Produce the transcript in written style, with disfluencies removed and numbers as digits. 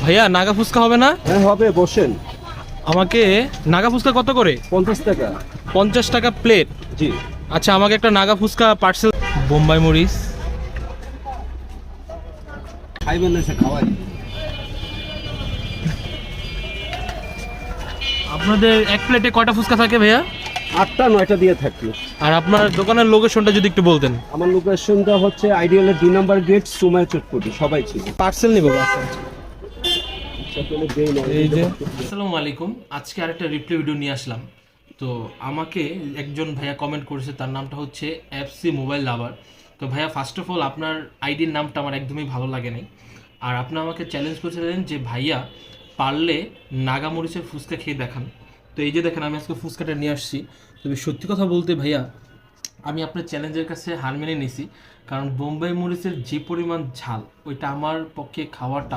ভাইয়া নাগা ফুচকা হবে না? হ্যাঁ হবে, বসেন। আমাকে নাগা ফুচকা কত করে? 50 টাকা। 50 টাকা প্লেট? জি। আচ্ছা, আমাকে একটা নাগা ফুচকা পার্সেল। বোম্বাই মরিচ। খাইবেন না, সে খাওয়াই। আপনাদের এক প্লেটে কয়টা ফুচকা থাকে ভাইয়া? 8টা 9টা দিয়ে থাকি। আর আপনার দোকানের লোকেশনটা যদি একটু বলতেন। আমার লোকেশনটা হচ্ছে আইডিয়ালের 2 নম্বর গেট, সুমাই চটপটি, সবাই চিনে। পার্সেল নিব। এই যে আসসালামু আলাইকুম, আজকে আরেকটা রিপ্লাই ভিডিও নিয়ে আসলাম। তো আমাকে একজন ভাইয়া কমেন্ট করেছে, তার নামটা হচ্ছে এফসি মোবাইল লাভার। তো ভাইয়া, ফার্স্ট অফ অল আপনার আইডির নামটা আমার একদমই ভালো লাগে নাই। আর আপনি আমাকে চ্যালেঞ্জ করেছিলেন যে ভাইয়া পারলে নাগামরিচের ফুচকা খেয়ে দেখান। তো এই যে দেখেন, আমি আজকে ফুচকাটা নিয়ে আসছি। তবে সত্যি কথা বলতে ভাইয়া, আমি আপনার চ্যালেঞ্জের কাছে হার মেনে নিয়েছি, কারণ বোম্বাই মরিচের যে পরিমাণ ঝাল, ওইটা আমার পক্ষে খাওয়াটা